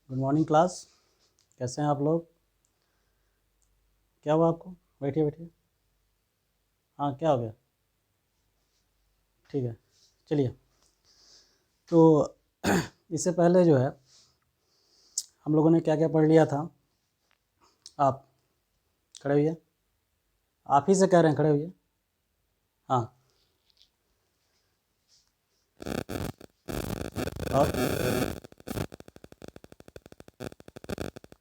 Good morning class. कैसे हैं आप लोग? क्या हुआ आपको? बैठिए बैठिए। हाँ, क्या हो गया? ठीक है, चलिए। तो इससे पहले जो है हम लोगों ने क्या क्या पढ़ लिया था। आप खड़े हुइए। आप ही से कह रहे हैं, खड़े हुइए। हाँ, और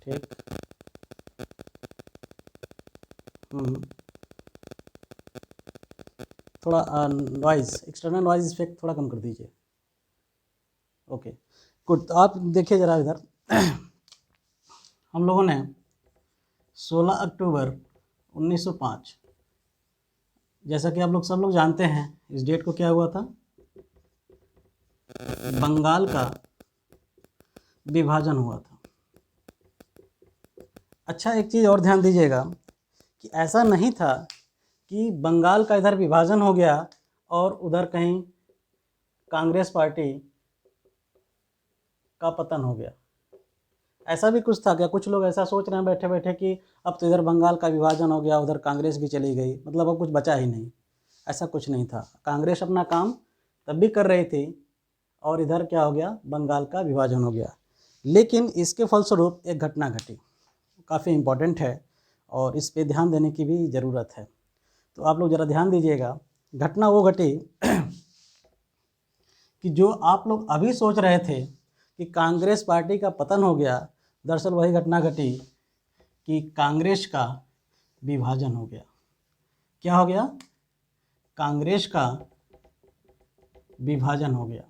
ठीक। हम्म, थोड़ा नॉइज़, एक्सटर्नल नॉइज़ इफेक्ट थोड़ा कम कर दीजिए। Okay, good. तो आप देखिए ज़रा इधर। हम लोगों ने 16 अक्टूबर 1905, जैसा कि आप लोग सब लोग जानते हैं, इस डेट को क्या हुआ था? बंगाल का विभाजन हुआ था। अच्छा, एक चीज़ और ध्यान दीजिएगा कि ऐसा नहीं था कि बंगाल का इधर विभाजन हो गया और उधर कहीं कांग्रेस पार्टी का पतन हो गया। ऐसा भी कुछ था क्या? कुछ लोग ऐसा सोच रहे हैं बैठे बैठे कि अब तो इधर बंगाल का विभाजन हो गया, उधर कांग्रेस भी चली गई, मतलब अब कुछ बचा ही नहीं। ऐसा कुछ नहीं था। कांग्रेस अपना काम तब भी कर रही थी और इधर क्या हो गया? बंगाल का विभाजन हो गया। लेकिन इसके फलस्वरूप एक घटना घटी, काफ़ी इम्पोर्टेंट है और इस पे ध्यान देने की भी ज़रूरत है। तो आप लोग ज़रा ध्यान दीजिएगा। घटना वो घटी कि जो आप लोग अभी सोच रहे थे कि कांग्रेस पार्टी का पतन हो गया, दरअसल वही घटना घटी कि कांग्रेस का विभाजन हो गया। क्या हो गया? कांग्रेस का विभाजन हो गया।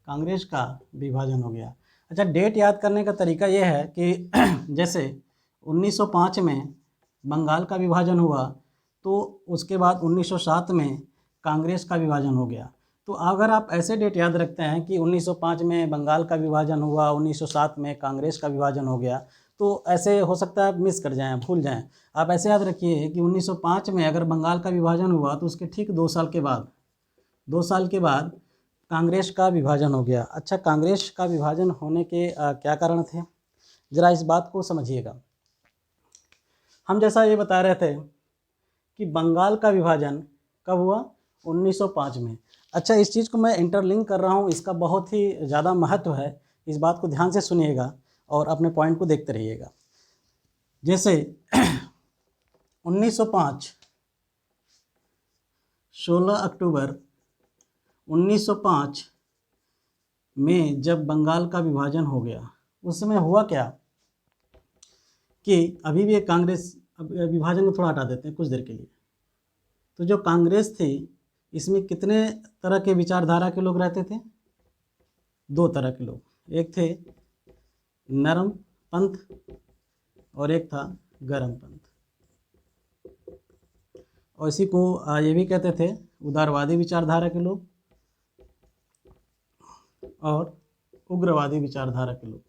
कांग्रेस का विभाजन हो गया। अच्छा, डेट याद करने का तरीका यह है कि जैसे 1905 में बंगाल का विभाजन हुआ, तो उसके बाद 1907 में कांग्रेस का विभाजन हो गया। तो अगर आप ऐसे डेट याद रखते हैं कि 1905 में बंगाल का विभाजन हुआ, 1907 में कांग्रेस का विभाजन हो गया, तो ऐसे हो सकता है आप मिस कर जाएं, भूल जाएं। आप ऐसे याद रखिए कि 1905 में अगर बंगाल का विभाजन हुआ तो उसके ठीक 2 साल के बाद, 2 साल के बाद कांग्रेस का विभाजन हो गया। अच्छा, कांग्रेस का विभाजन होने के क्या कारण थे? ज़रा इस बात को समझिएगा। हम जैसा ये बता रहे थे कि बंगाल का विभाजन कब हुआ? 1905 में। अच्छा, इस चीज़ को मैं इंटरलिंक कर रहा हूँ, इसका बहुत ही ज़्यादा महत्व है। इस बात को ध्यान से सुनिएगा और अपने पॉइंट को देखते रहिएगा। जैसे 1905, 16 अक्टूबर 1905 में जब बंगाल का विभाजन हो गया, उस समय हुआ क्या कि अभी भी एक कांग्रेस, विभाजन को थोड़ा हटा देते हैं कुछ देर के लिए। तो जो कांग्रेस थी, इसमें कितने तरह के विचारधारा के लोग रहते थे? 2 तरह के लोग। एक थे नरम पंथ और एक था गरम पंथ। और इसी को ये भी कहते थे उदारवादी विचारधारा के लोग और उग्रवादी विचारधारा के लोग।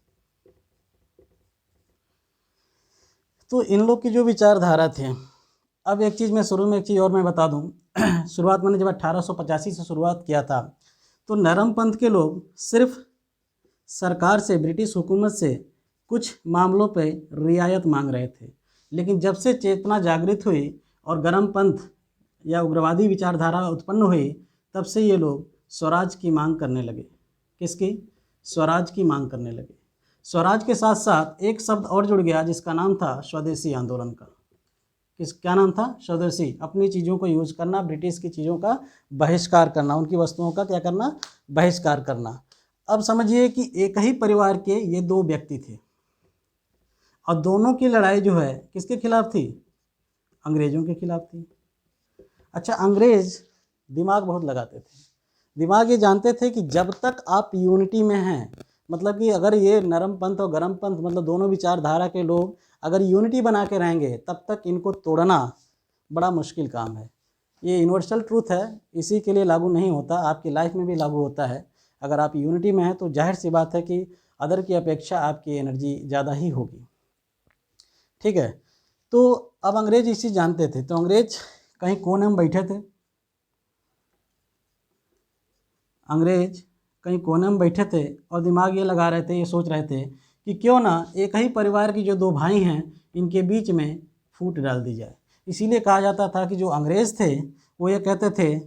तो इन लोग की जो विचारधारा थे, अब एक चीज़ मैं शुरू में, एक चीज़ और मैं बता दूं। शुरुआत मैंने जब 1885 से शुरुआत किया था, तो नरम पंथ के लोग सिर्फ सरकार से, ब्रिटिश हुकूमत से कुछ मामलों पे रियायत मांग रहे थे। लेकिन जब से चेतना जागृत हुई और गरम पंथ या उग्रवादी विचारधारा उत्पन्न हुई, तब से ये लोग स्वराज की मांग करने लगे। किसकी? स्वराज की मांग करने लगे। स्वराज के साथ साथ एक शब्द और जुड़ गया जिसका नाम था स्वदेशी आंदोलन का। क्या नाम था? स्वदेशी। अपनी चीज़ों को यूज करना, ब्रिटिश की चीज़ों का बहिष्कार करना, उनकी वस्तुओं का क्या करना? बहिष्कार करना। अब समझिए कि एक ही परिवार के ये 2 व्यक्ति थे और दोनों की लड़ाई जो है किसके खिलाफ थी? अंग्रेज़ों के खिलाफ थी। अच्छा, अंग्रेज़ दिमाग बहुत लगाते थे। दिमाग ये जानते थे कि जब तक आप यूनिटी में हैं, मतलब कि अगर ये नरम पंथ और गरम पंथ, मतलब दोनों विचारधारा के लोग अगर यूनिटी बना के रहेंगे, तब तक इनको तोड़ना बड़ा मुश्किल काम है। ये यूनिवर्सल ट्रूथ है, इसी के लिए लागू नहीं होता, आपकी लाइफ में भी लागू होता है। अगर आप यूनिटी में हैं तो जाहिर सी बात है कि अदर की अपेक्षा आपकी एनर्जी ज़्यादा ही होगी। ठीक है, तो अब अंग्रेज इस चीज़ जानते थे, तो अंग्रेज कहीं कोने में बैठे थे। अंग्रेज कहीं कोने में बैठे थे और दिमाग ये लगा रहे थे, ये सोच रहे थे कि क्यों ना एक ही परिवार की जो दो भाई हैं इनके बीच में फूट डाल दी जाए। इसीलिए कहा जाता था कि जो अंग्रेज़ थे वो ये कहते थे,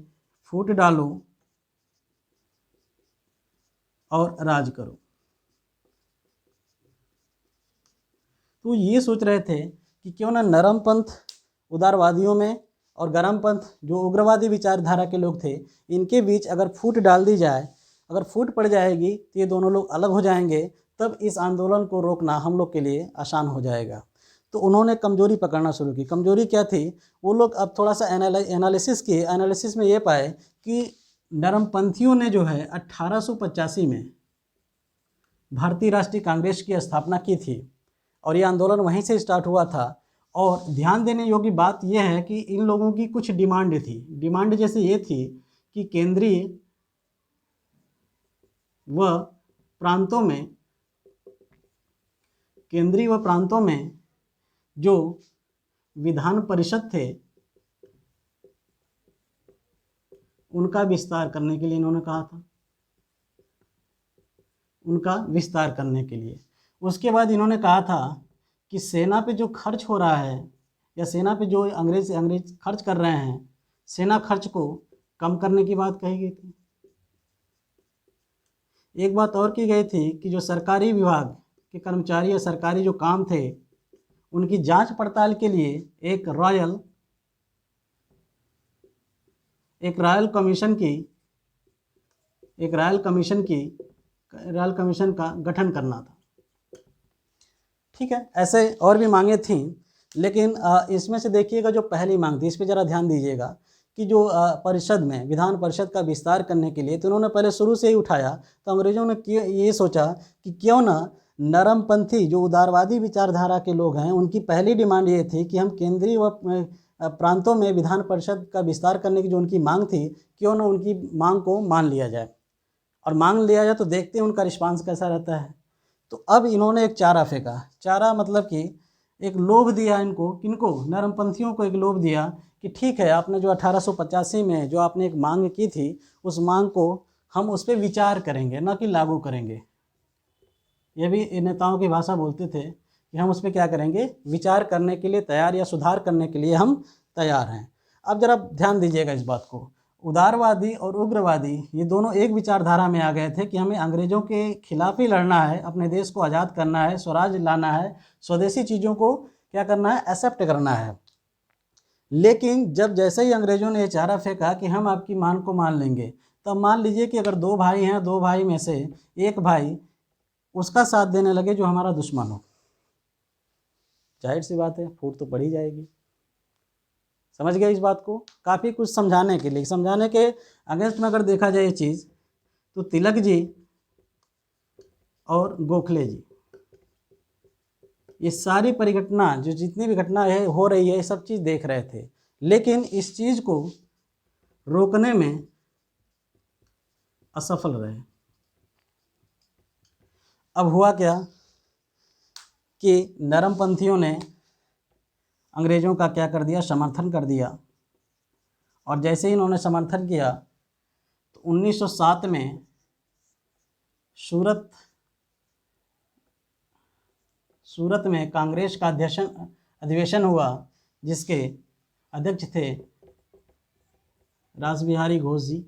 फूट डालो और राज करो। तो ये सोच रहे थे कि क्यों ना नरम पंथ उदारवादियों में और गरम पंथ जो उग्रवादी विचारधारा के लोग थे इनके बीच अगर फूट डाल दी जाए, अगर फूट पड़ जाएगी तो ये दोनों लोग अलग हो जाएंगे, तब इस आंदोलन को रोकना हम लोग के लिए आसान हो जाएगा। तो उन्होंने कमजोरी पकड़ना शुरू की। कमजोरी क्या थी? वो लोग अब थोड़ा सा एनालिसिस किए। एनालिसिस में ये पाए कि नरमपंथियों ने जो है 1885 में भारतीय राष्ट्रीय कांग्रेस की स्थापना की थी और ये आंदोलन वहीं से स्टार्ट हुआ था। और ध्यान देने योग्य बात यह है कि इन लोगों की कुछ डिमांड थी। डिमांड जैसे ये थी कि केंद्रीय व प्रांतों में जो विधान परिषद थे उनका विस्तार करने के लिए इन्होंने कहा था, उनका विस्तार करने के लिए। उसके बाद इन्होंने कहा था कि सेना पे जो खर्च हो रहा है या सेना पे जो अंग्रेज खर्च कर रहे हैं, सेना खर्च को कम करने की बात कही गई थी। एक बात और की गई थी कि जो सरकारी विभाग के कर्मचारी या सरकारी जो काम थे उनकी जांच पड़ताल के लिए एक रॉयल कमीशन का गठन करना था। ठीक है, ऐसे और भी मांगे थीं, लेकिन इसमें से देखिएगा जो पहली मांग थी, इस पर ज़रा ध्यान दीजिएगा कि जो परिषद में विधान परिषद का विस्तार करने के लिए तो उन्होंने पहले शुरू से ही उठाया। तो अंग्रेज़ों ने ये सोचा कि क्यों ना नरमपंथी जो उदारवादी विचारधारा के लोग हैं उनकी पहली डिमांड ये थी कि हम केंद्रीय व प्रांतों में विधान परिषद का विस्तार करने की जो उनकी मांग थी, क्यों ना उनकी मांग को मान लिया जाए। और मांग लिया जाए तो देखते हैं उनका रिस्पांस कैसा रहता है। तो अब इन्होंने एक चारा फेंका। चारा मतलब कि एक लोभ दिया इनको, किनको? नरमपंथियों को एक लोभ दिया कि ठीक है, आपने जो 1885 में जो आपने एक मांग की थी उस मांग को हम उस पर विचार करेंगे, ना कि लागू करेंगे। ये भी नेताओं की भाषा बोलते थे कि हम उस पर क्या करेंगे, विचार करने के लिए तैयार या सुधार करने के लिए हम तैयार हैं। अब जरा ध्यान दीजिएगा इस बात को। उदारवादी और उग्रवादी ये दोनों एक विचारधारा में आ गए थे कि हमें अंग्रेज़ों के खिलाफ ही लड़ना है, अपने देश को आज़ाद करना है, स्वराज लाना है, स्वदेशी चीज़ों को क्या करना है, एक्सेप्ट करना है। लेकिन जब जैसे ही अंग्रेज़ों ने ये चारा फेंका कि हम आपकी मांग को मान लेंगे, तब मान लीजिए कि अगर दो भाई हैं, दो भाई में से एक भाई उसका साथ देने लगे जो हमारा दुश्मन हो, जाहिर सी बात है फूट तो पड़ ही जाएगी। समझ गए इस बात को? काफ़ी कुछ समझाने के अगेंस्ट में अगर देखा जाए ये चीज़, तो तिलक जी और गोखले जी ये सारी परिघटना जो जितनी भी घटना है हो रही है ये सब चीज़ देख रहे थे, लेकिन इस चीज़ को रोकने में असफल रहे। अब हुआ क्या कि नरमपंथियों ने अंग्रेज़ों का क्या कर दिया, समर्थन कर दिया। और जैसे ही इन्होंने समर्थन किया तो 1907 में सूरत में कांग्रेस का अधिवेशन हुआ, जिसके अध्यक्ष थे रासबिहारी घोष जी।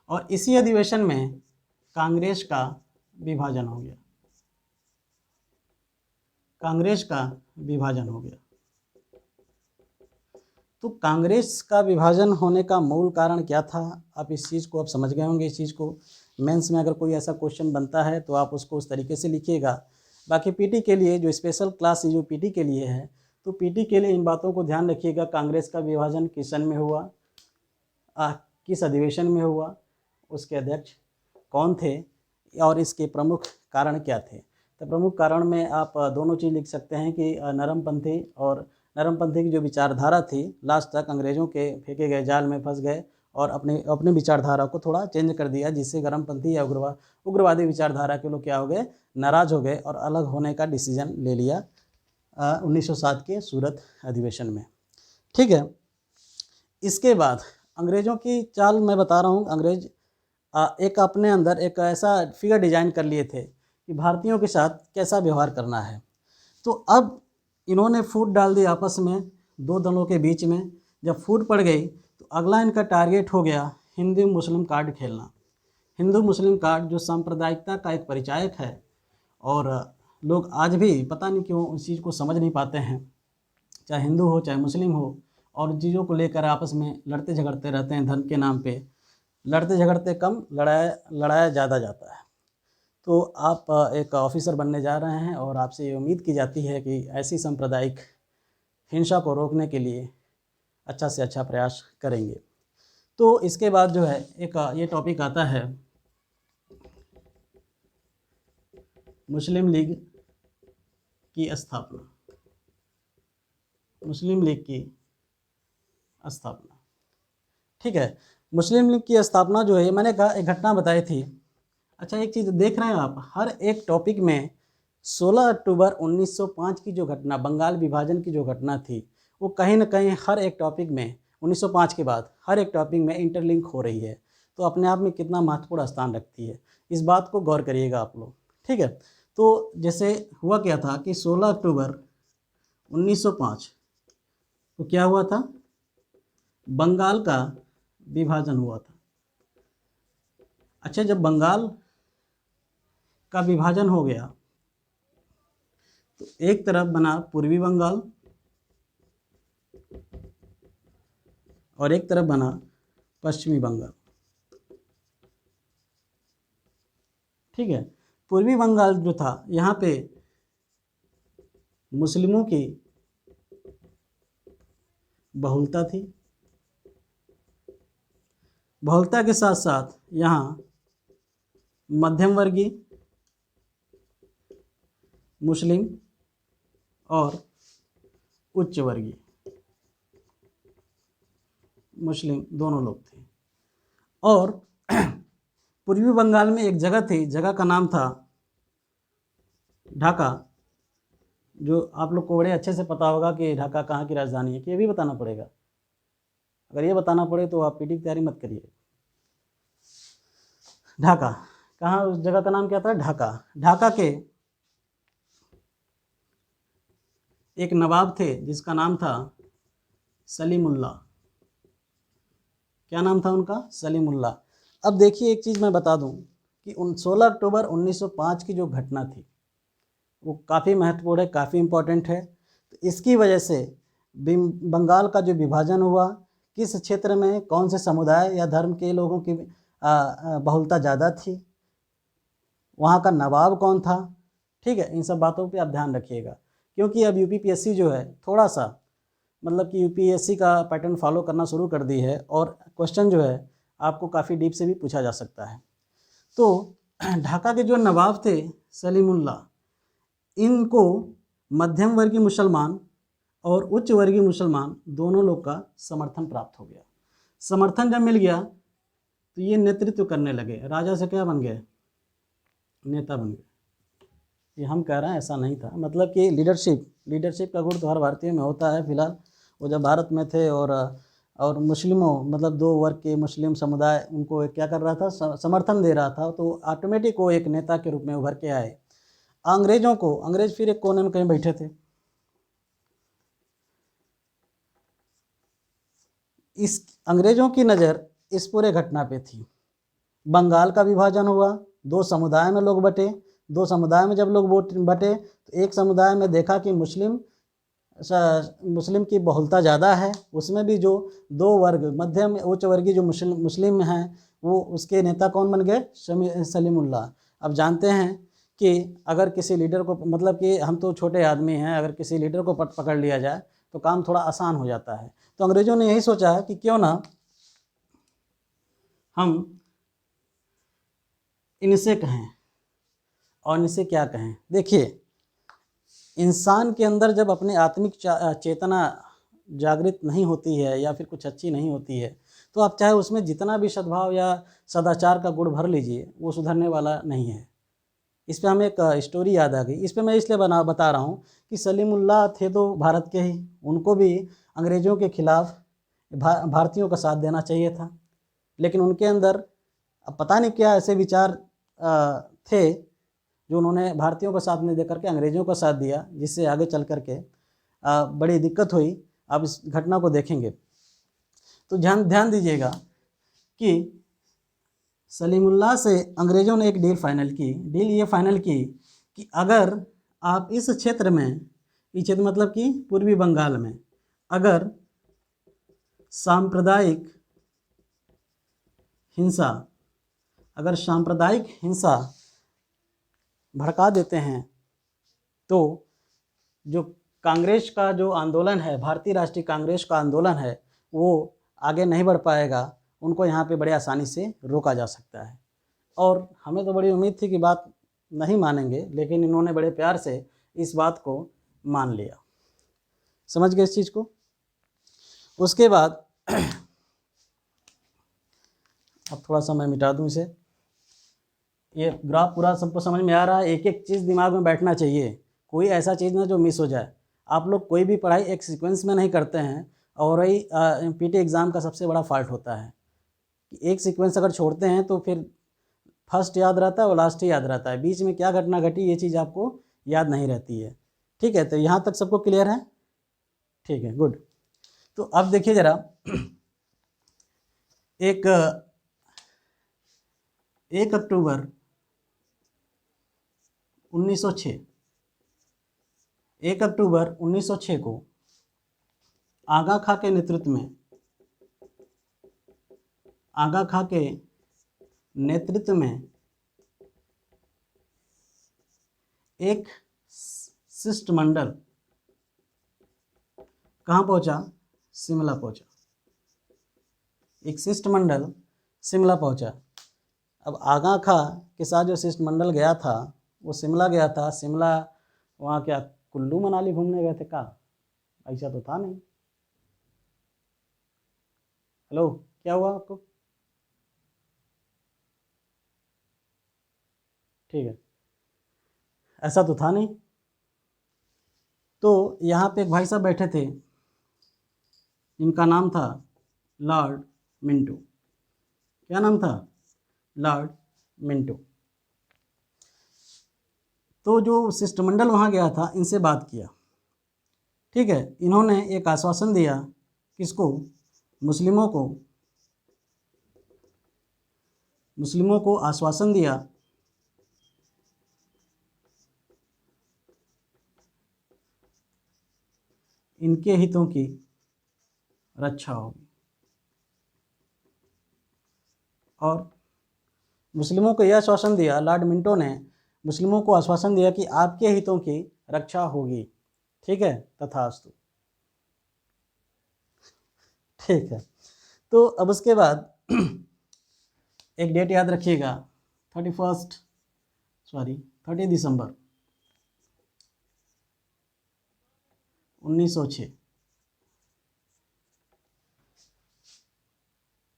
और इसी अधिवेशन में कांग्रेस का विभाजन हो गया। तो कांग्रेस का विभाजन होने का मूल कारण क्या था? आप इस चीज़ को अब समझ गए होंगे। इस चीज़ को मेंस में अगर कोई ऐसा क्वेश्चन बनता है तो आप उसको उस तरीके से लिखिएगा। बाकी पीटी के लिए जो स्पेशल क्लास जो पीटी के लिए है, तो पीटी के लिए इन बातों को ध्यान रखिएगा। कांग्रेस का विभाजन किस सन में हुआ, किस अधिवेशन में हुआ, उसके अध्यक्ष कौन थे और इसके प्रमुख कारण क्या थे। तो प्रमुख कारण में आप दोनों चीज़ लिख सकते हैं कि नरमपंथी की जो विचारधारा थी लास्ट तक अंग्रेज़ों के फेंके गए जाल में फंस गए और अपने विचारधारा को थोड़ा चेंज कर दिया, जिससे गर्मपंथी या उग्रवादी विचारधारा के लोग क्या हो गए, नाराज़ हो गए और अलग होने का डिसीजन ले लिया 1907 के सूरत अधिवेशन में। ठीक है, इसके बाद अंग्रेज़ों की चाल मैं बता रहा हूँ। अंग्रेज़ एक अपने अंदर एक ऐसा फिगर डिज़ाइन कर लिए थे कि भारतीयों के साथ कैसा व्यवहार करना है। तो अब इन्होंने फूट डाल दी आपस में, दो दलों के बीच में। जब फूट पड़ गई तो अगला इनका टारगेट हो गया हिंदू मुस्लिम कार्ड खेलना। हिंदू मुस्लिम कार्ड जो सांप्रदायिकता का एक परिचायक है, और लोग आज भी पता नहीं क्यों उस चीज़ को समझ नहीं पाते हैं, चाहे हिंदू हो चाहे मुस्लिम हो, और चीज़ों को लेकर आपस में लड़ते झगड़ते रहते हैं धर्म के नाम पे। लड़ते झगड़ते कम, लड़ाया ज़्यादा जाता है। तो आप एक ऑफिसर बनने जा रहे हैं और आपसे ये उम्मीद की जाती है कि ऐसी सांप्रदायिक हिंसा को रोकने के लिए अच्छा से अच्छा प्रयास करेंगे। तो इसके बाद जो है एक ये टॉपिक आता है मुस्लिम लीग की स्थापना। मुस्लिम लीग की स्थापना, ठीक है। मुस्लिम लीग की स्थापना जो है, मैंने कहा एक घटना बताई थी। अच्छा, एक चीज़ देख रहे हैं आप, हर एक टॉपिक में 16 अक्टूबर 1905 की जो घटना, बंगाल विभाजन की जो घटना थी, वो कहीं ना कहीं हर एक टॉपिक में 1905 के बाद हर एक टॉपिक में इंटरलिंक हो रही है। तो अपने आप में कितना महत्वपूर्ण स्थान रखती है, इस बात को गौर करिएगा आप लोग, ठीक है। तो जैसे हुआ क्या था कि 16 अक्टूबर 1905 को क्या हुआ था, बंगाल का विभाजन हुआ था। अच्छा, जब बंगाल का विभाजन हो गया तो एक तरफ बना पूर्वी बंगाल और एक तरफ बना पश्चिमी बंगाल, ठीक है। पूर्वी बंगाल जो था, यहाँ पे मुस्लिमों की बहुलता थी। बहुलता के साथ साथ यहाँ मध्यम वर्गीय मुस्लिम और उच्च वर्गीय मुस्लिम दोनों लोग थे। और पूर्वी बंगाल में एक जगह थी, जगह का नाम था ढाका, जो आप लोग को बड़े अच्छे से पता होगा कि ढाका कहाँ की राजधानी है, कि ये भी बताना पड़ेगा। अगर ये बताना पड़े तो आप पीटी की तैयारी मत करिए। ढाका कहाँ, उस जगह का नाम क्या था, ढाका। ढाका के एक नवाब थे जिसका नाम था सलीमुल्लाह। क्या नाम था उनका, सलीमुल्लाह। अब देखिए, एक चीज़ मैं बता दूं कि 16 अक्टूबर 1905 की जो घटना थी वो काफ़ी महत्वपूर्ण है, काफ़ी इम्पोर्टेंट है। तो इसकी वजह से बंगाल का जो विभाजन हुआ, किस क्षेत्र में कौन से समुदाय या धर्म के लोगों की बहुलता ज़्यादा थी, वहाँ का नवाब कौन था, ठीक है। इन सब बातों पे आप ध्यान रखिएगा, क्योंकि अब यूपीपीएससी जो है थोड़ा सा मतलब कि यूपीएससी का पैटर्न फॉलो करना शुरू कर दी है, और क्वेश्चन जो है आपको काफ़ी डीप से भी पूछा जा सकता है। तो ढाका के जो नवाब थे सलीमुल्लाह, इनको मध्यम वर्गीय मुसलमान और उच्च वर्गीय मुसलमान दोनों लोग का समर्थन प्राप्त हो गया। समर्थन जब मिल गया तो ये नेतृत्व करने लगे, राजा से क्या बन गए, नेता बन गए। ये हम कह रहे हैं ऐसा नहीं था, मतलब कि लीडरशिप का गुण तो हर भारतीय में होता है। फिलहाल वो जब भारत में थे और मुस्लिमों मतलब दो वर्ग के मुस्लिम समुदाय उनको क्या कर रहा था, समर्थन दे रहा था, तो ऑटोमेटिक वो एक नेता के रूप में उभर के आए। अंग्रेज फिर एक कोने में कहीं बैठे थे। इस अंग्रेजों की नज़र इस पूरे घटना पे थी। बंगाल का विभाजन हुआ, दो समुदाय में लोग बटे, दो समुदाय में जब लोग बटे तो एक समुदाय में देखा कि मुस्लिम की बहुलता ज़्यादा है, उसमें भी जो दो वर्ग मध्यम उच्च वर्गीय जो मुस्लिम हैं, वो उसके नेता कौन बन गए, सलीमुल्लाह। अब जानते हैं कि अगर किसी लीडर को, मतलब कि हम तो छोटे आदमी हैं, अगर किसी लीडर को पकड़ लिया जाए तो काम थोड़ा आसान हो जाता है। तो अंग्रेज़ों ने यही सोचा कि क्यों ना हम इनसे कहें, और इनसे क्या कहें। देखिए, इंसान के अंदर जब अपनी आत्मिक चेतना जागृत नहीं होती है या फिर कुछ अच्छी नहीं होती है, तो आप चाहे उसमें जितना भी सद्भाव या सदाचार का गुण भर लीजिए, वो सुधरने वाला नहीं है। इस पे हमें एक स्टोरी याद आ गई। इस पे मैं इसलिए बता रहा हूँ कि सलीमुल्लाह थे तो भारत के ही, उनको भी अंग्रेज़ों के खिलाफ भारतीयों का साथ देना चाहिए था। लेकिन उनके अंदर अब पता नहीं क्या ऐसे विचार थे जो उन्होंने भारतीयों का साथ नहीं दे करके अंग्रेज़ों का साथ दिया, जिससे आगे चल करके बड़ी दिक्कत हुई। अब इस घटना को देखेंगे तो ध्यान दीजिएगा कि सलीमुल्लाह से अंग्रेज़ों ने एक डील ये फाइनल की कि अगर आप इस क्षेत्र में, ये क्षेत्र मतलब कि पूर्वी बंगाल में, अगर सांप्रदायिक हिंसा भड़का देते हैं तो जो कांग्रेस का जो आंदोलन है, भारतीय राष्ट्रीय कांग्रेस का आंदोलन है, वो आगे नहीं बढ़ पाएगा, उनको यहाँ पे बड़े आसानी से रोका जा सकता है। और हमें तो बड़ी उम्मीद थी कि बात नहीं मानेंगे, लेकिन इन्होंने बड़े प्यार से इस बात को मान लिया। समझ गए इस चीज़ को। उसके बाद अब थोड़ा सा मैं मिटा दूँ इसे। ये ग्राफ पूरा सबको समझ में आ रहा है? एक एक चीज़ दिमाग में बैठना चाहिए, कोई ऐसा चीज़ ना जो मिस हो जाए। आप लोग कोई भी पढ़ाई एक सीक्वेंस में नहीं करते हैं, और वही पीटी एग्ज़ाम का सबसे बड़ा फॉल्ट होता है कि एक सीक्वेंस अगर छोड़ते हैं तो फिर फर्स्ट याद रहता है और लास्ट ही याद रहता है, बीच में क्या घटना घटी ये चीज़ आपको याद नहीं रहती है। ठीक है, तो यहाँ तक सबको क्लियर है? ठीक है, गुड। तो अब देखिए ज़रा, एक अक्टूबर 1906 को आगा खां के नेतृत्व में एक शिष्टमंडल कहाँ पहुँचा? शिमला पहुँचा। एक शिष्टमंडल शिमला पहुँचा। अब आगा खां के साथ जो शिष्टमंडल गया था वो शिमला गया था। शिमला वहाँ क्या कुल्लू मनाली घूमने गए थे का? ऐसा तो था नहीं। हेलो, क्या हुआ आपको? ठीक है, ऐसा तो था नहीं। तो यहाँ पे एक भाई साहब बैठे थे, इनका नाम था लॉर्ड मिंटो। क्या नाम था? Lord Minto. तो जो शिष्टमंडल वहाँ गया था, इनसे बात किया। ठीक है, इन्होंने एक आश्वासन दिया, किसको? मुस्लिमों को आश्वासन दिया इनके हितों की रक्षा होगी। और मुस्लिमों को यह आश्वासन दिया, लॉर्ड मिंटो ने मुस्लिमों को आश्वासन दिया कि आपके हितों की रक्षा होगी। ठीक है, तथास्तु। ठीक है, तो अब उसके बाद एक डेट याद रखिएगा, 30 दिसंबर 1906।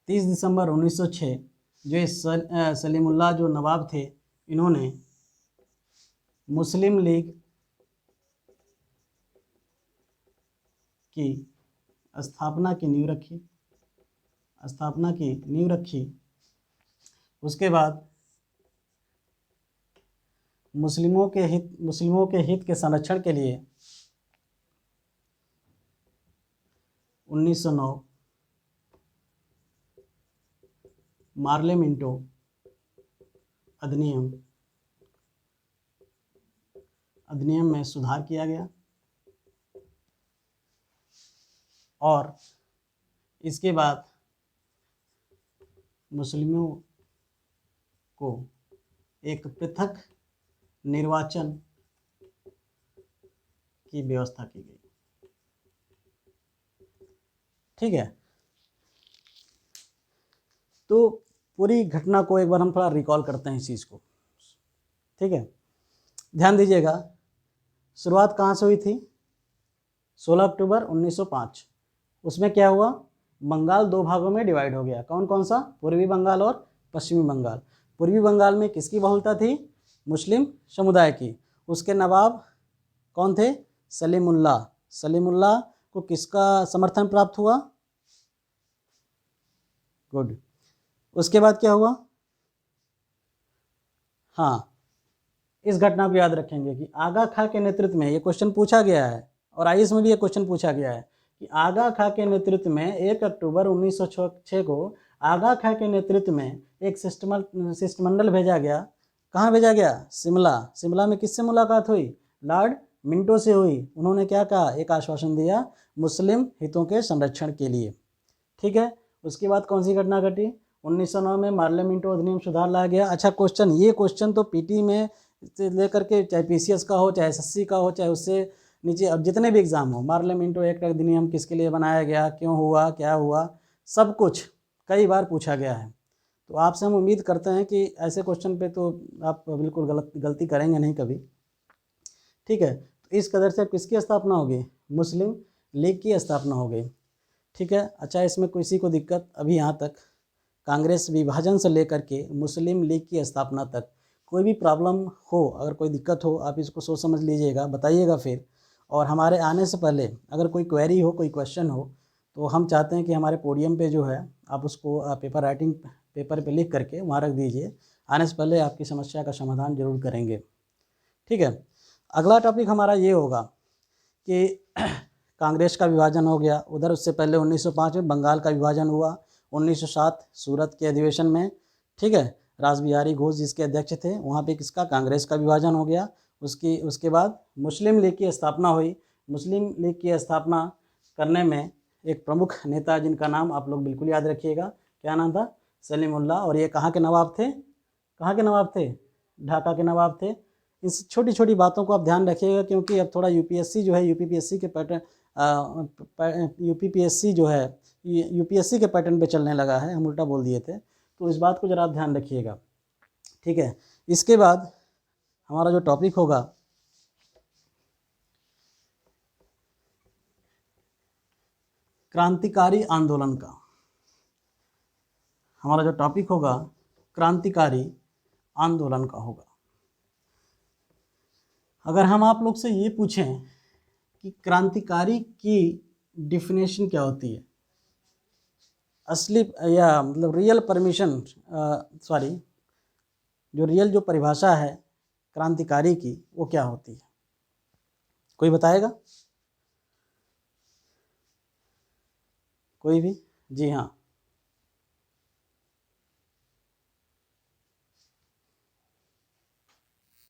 30 दिसंबर 1906 जो सलीमुल्लाह जो नवाब थे, इन्होंने मुस्लिम लीग की स्थापना की नींव रखी। उसके बाद मुस्लिमों के हित के संरक्षण के लिए 1909 मार्ले मिंटो अधिनियम में सुधार किया गया, और इसके बाद मुस्लिमों को एक पृथक निर्वाचन की व्यवस्था की गई। ठीक है, तो पूरी घटना को एक बार हम थोड़ा रिकॉल करते हैं इस चीज़ को। ठीक है, ध्यान दीजिएगा, शुरुआत कहाँ से हुई थी? 16 अक्टूबर 1905। उसमें क्या हुआ? बंगाल दो भागों में डिवाइड हो गया। कौन कौन सा? पूर्वी बंगाल और पश्चिमी बंगाल। पूर्वी बंगाल में किसकी बहुलता थी? मुस्लिम समुदाय की। उसके नवाब कौन थे? सलीमुल्लाह। सलीमुल्लाह को किसका समर्थन प्राप्त हुआ? गुड। उसके बाद क्या हुआ? हाँ, इस घटना को याद रखेंगे कि आगा खां के नेतृत्व में, ये क्वेश्चन पूछा गया है और आईएएस में भी ये क्वेश्चन पूछा गया है कि आगा खां के नेतृत्व में 1 अक्टूबर 1906 को आगा खां के नेतृत्व में एक शिष्टमंडल भेजा गया। कहाँ भेजा गया? शिमला। शिमला में किससे मुलाकात हुई? लॉर्ड मिंटो से हुई। उन्होंने क्या कहा? एक आश्वासन दिया मुस्लिम हितों के संरक्षण के लिए। ठीक है। उसके बाद कौन सी घटना घटी? 1909 में मार्ले मिंटो अधिनियम सुधार लाया गया। अच्छा क्वेश्चन, ये क्वेश्चन तो पीटी में से लेकर के चाहे पीसीएस का हो, चाहे एसएससी का हो, चाहे उससे नीचे अब जितने भी एग्ज़ाम हो, मार्ले मिंटो एक्ट अधिनियम किसके लिए बनाया गया, क्यों हुआ, क्या हुआ, सब कुछ कई बार पूछा गया है। तो आपसे हम उम्मीद करते हैं कि ऐसे क्वेश्चन पे तो आप बिल्कुल गलती करेंगे नहीं कभी। ठीक है। तो इस कदर से किसकी स्थापना होगी? मुस्लिम लीग की स्थापना हो गई। ठीक है। अच्छा, इसमें किसी को दिक्कत अभी यहाँ तक कांग्रेस विभाजन से लेकर के मुस्लिम लीग की स्थापना तक कोई भी प्रॉब्लम हो, अगर कोई दिक्कत हो, आप इसको सोच समझ लीजिएगा, बताइएगा फिर। और हमारे आने से पहले अगर कोई क्वेरी हो, कोई क्वेश्चन हो, तो हम चाहते हैं कि हमारे पोडियम पे जो है आप उसको पेपर राइटिंग पेपर पे लिख करके वहाँ रख दीजिए। आने से पहले आपकी समस्या का समाधान जरूर करेंगे। ठीक है। अगला टॉपिक हमारा ये होगा कि कांग्रेस का विभाजन हो गया उधर। उससे पहले 1905 में बंगाल का विभाजन हुआ। 1907 सूरत के अधिवेशन में, ठीक है, रासबिहारी घोष जिसके अध्यक्ष थे, वहाँ पे किसका? कांग्रेस का विभाजन हो गया। उसके बाद मुस्लिम लीग की स्थापना हुई। मुस्लिम लीग की स्थापना करने में एक प्रमुख नेता जिनका नाम आप लोग बिल्कुल याद रखिएगा, क्या नाम था? सलीमुल्लाह। और ये कहाँ के नवाब थे? कहाँ के नवाब थे? ढाका के नवाब थे। इस छोटी छोटी बातों को आप ध्यान रखिएगा, क्योंकि अब थोड़ा यूपीएससी जो है, यूपीपीएससी के पैटर्न यूपीपीएससी जो है यूपीएससी के पैटर्न पे चलने लगा है, हम उल्टा बोल दिए थे, तो इस बात को ज़रा आप ध्यान रखिएगा। ठीक है। इसके बाद हमारा जो टॉपिक होगा क्रांतिकारी आंदोलन का, हमारा जो टॉपिक होगा क्रांतिकारी आंदोलन का होगा। अगर हम आप लोग से ये पूछें कि क्रांतिकारी की डिफिनेशन क्या होती है, असली या मतलब रियल परमिशन सॉरी जो रियल जो परिभाषा है क्रांतिकारी की, वो क्या होती है? कोई बताएगा? कोई भी? जी हाँ।